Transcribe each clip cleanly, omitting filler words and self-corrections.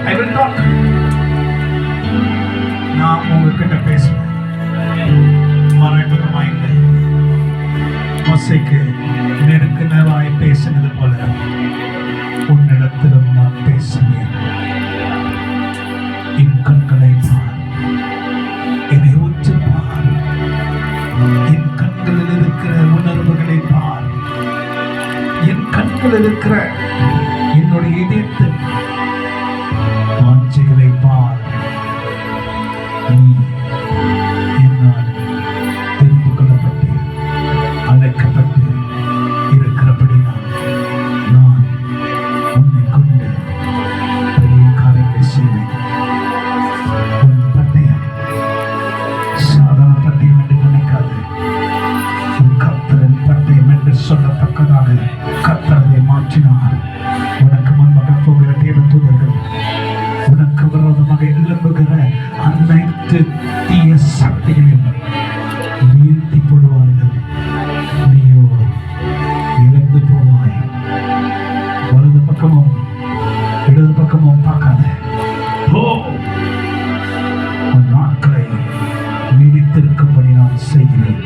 I will talk. நான் உங்ககிட்ட பேசுவேன். மறைமுகமாய் மோசேக்கு நெருக்கமாய் பேசினது போல உன்னிடத்திலும் நான் பேசுவேன். என் கண்களை பார், என்னை உற்று பார், என் கண்களில் இருக்கிற உணர்வுகளை பார், என் கண்களில் இருக்கிற என்னுடைய இதயத்தின் வாஞ்சைகளை பார். நீ என்னால் தெரிந்து கொள்ளப்பட்டு அழைக்கப்பட்டு இருக்கிறபடி நான் உன்னை கொண்டு பெரிய காரியங்களை செய்வேன். உன் பட்டயம் சாதாரண பட்டயம் என்று நினைக்காது. கர்த்தரின் பட்டயம் என்று சொல்லத்தக்கதாக கர்த்தரை மாற்றினார். உனக்கு முன்பாக போகிற தேவதூதர்கள், உனக்கு விரோதமாக எழும்புகிற அனைத்து தீய சக்திகளையும் வீழ்த்தி போடுவார்கள். நீயோ இழந்து போவாய். வலது பக்கமும் இடது பக்கமும் பார்க்காத. உன் நாட்களை நீடித்திருக்கும்படி நான் செய்கிறேன்.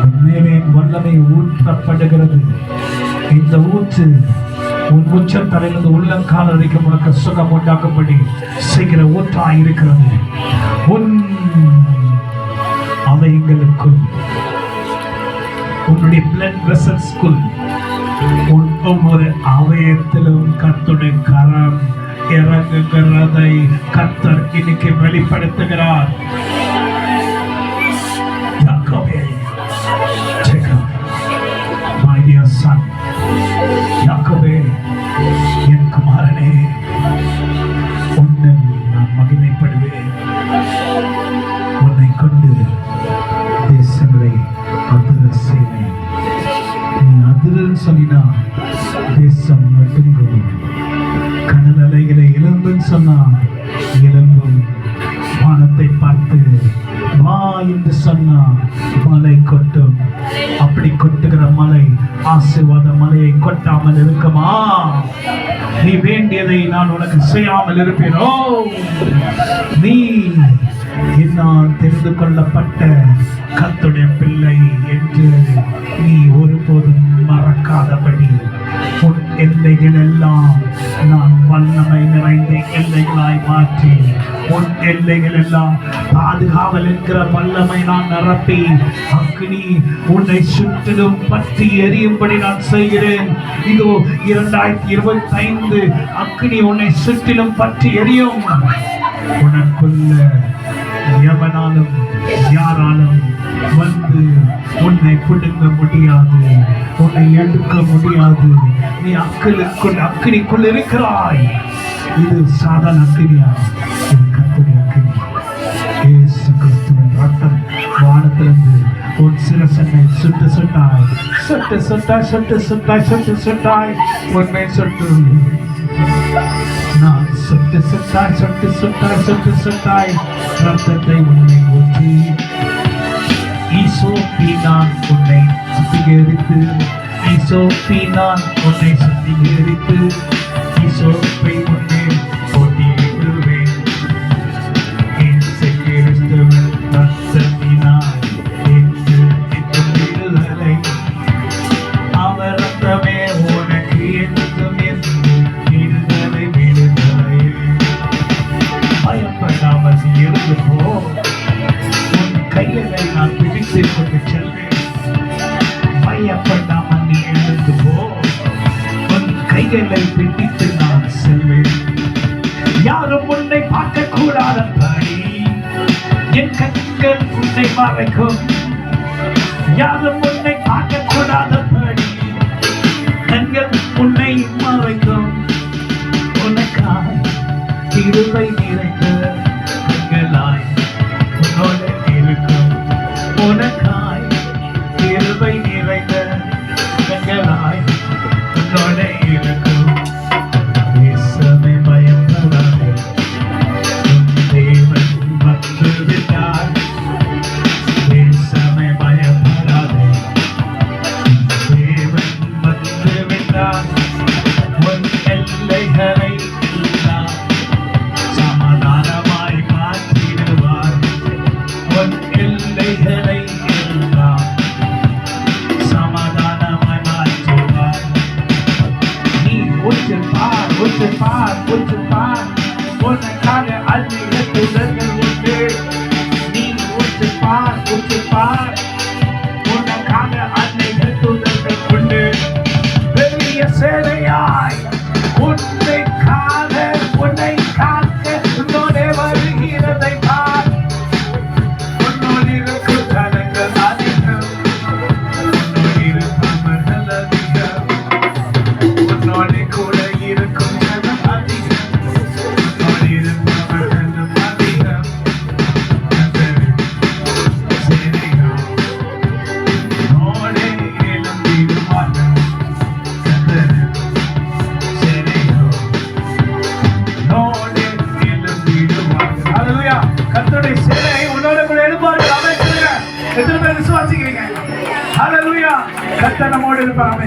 உன்மேலே வல்லமை ஊற்றப்படுகிறது. இந்த ஊற்று உன் உச்சத்தலையிலிருந்து உள்ளங்கால் வரைக்கும் உனக்கு சுகம் உண்டாக்கும்படி செய்கிற ஊற்றாய் இருக்கிறது. உன் அவயங்களுக்குள், உன்னுடைய பிளட் வெசல்ஸ்க்குள், உன் ஒவ்வொரு அவயத்திலும் கர்த்தருடைய கரம் இறங்குகிறதை கர்த்தர் இன்னைக்கு வெளிப்படுத்துகிறார். My dear son, யாக்கோபே, என் குமாரனே, உன்னில் நான் மகிமைப்படுவேன். உன்னை கொண்டு தேசங்களை அதிர செய்வேன். நீ அதிரன்னு சொன்னா தேசம் நடுங்கும். கடல் அலைகளை எலும்புன்னு சொன்னா எலும்பும். வானத்தை பார்த்து வா என்று சொன்னா மலை கொட்டும். அப்படி கொட்டுகிற மலை ஆசீர்வாத மலையை கொட்டாமல் இருக்குமா? நீ வேண்டியதை நான் உனக்கு செய்யாமல் இருப்பேனோ? நீ என்னால் தெரிந்து கொள்ளப்பட்ட கர்த்தருடைய பிள்ளை என்று நீ ஒருபோதும் மறக்காதபடி உன் எல்லைகள் எல்லாம் நான் வல்லமை நிறைந்த எல்லைகளாய் மாற்றி, உன் எல்லைகள் எல்லாம் பாதுகாவல் என்கிற வல்லமை நான் நிரப்பி, அக்னி உன்னை சுற்றிலும் பற்றி எரியும்படி நான் செய்கிறேன். இதோ 2025 அக்னி உன்னை சுற்றிலும் பற்றி எரியும். உனக்குள்ள எவனாலும் யாராலும் வந்து உன்னை பிடுங்க முடியாது, உன்னை எடுக்க முடியாது. நீ அக்கினிக்குள் இருக்கிறாய். இது சாதாரண அக்கினியா? இது கர்த்தருடைய அக்கினி. இயேசு கிறிஸ்துவின் ரத்தம் வானத்திலிருந்து உன் சிரசனை சுட்டு சுட்டாய், சுட்டு சுட்டாய், சுட்டு சுட்டாய், சுட்டு சுட்டாய், உன்னை சுட்டு நான் சுட்டு சுட்டாய், சுட்டு சுட்டாய், சுட்டு சுட்டாய், ரத்தத்தை உன்னை ஊற்றி ஈசோப்பினால் உன்னை சுத்திகரித்து, ஈசோப்பினால் உன்னை சுத்திகரித்து, ஈசோப்பை உன்னை போட்டியிடுவேன். இயேசு கிறிஸ்துவின் ரத்தத்தினால் என்று விடுதலை. அவர் ரத்தமே உனக்கு என்றும் விடுதலை, விடுதலை. பயப்படாமல் நீ இருந்து போ. உன் கைகளை நான் பிடித்து கொண்டு செல்வேன். பயப்படாமல் நீ எழுந்து போ. உன் கைகளை பிடித்து நான் செல்வேன். யாரும் உன்னை பார்க்க கூடாதபடி என் கண்கள் உன்னை மறைக்கும். யாரும் உன்னை பார்க்க கூடாதபடி கண்கள் உன்னை மறைக்கும். உனக்காய் கிருபை நிறைந்த கண்களாய் உன்னோடு இருக்கும். உனக்காய் கிருபை நிறைந்த கண்களாய் உன்னோடு இருக்கும். தேசமே பயப்படாதே, உன் தேவன் வந்து விட்டார். தேசமே பயப்படாதே, உன் தேவன் வந்து விட்டார். உன் எல்லைகளை எல்லாம் உச்சப்பார் உச்சப்பார் உச்சப்பார் உனக்காக அதிகத்துதர்கள் உண்டு. நீ உச்சப்பார் உச்சப்பார் உனக்காக அதிகத்துதர்கள் உண்டு. பெரிய சேனையாய் உன்னை காக்க உன்னோடே வருகிறதை பார். உன்னோடு இருக்கும் ஜனங்கள் அதிகம், உன்னோடு இருப்பவர்கள் அதிகம், உன்னோடு கூட இருக்கும் ஜனம் அதிகம், உன்னோடு இருப்பவர்களும் அதிகம். சேனைகள் உன்னோடே எழும்பிடுவார்கள். கர்த்தருடைய சேனை உன்னோட கூட எழுப்பார்கள். ஆமென் சொல்லுங்க. எத்தனை பேர் விசுவாசிக்கிறீங்க? ஹல்லேலூயா. கர்த்தர் நம்மோடு இருப்பார். ஆமென்.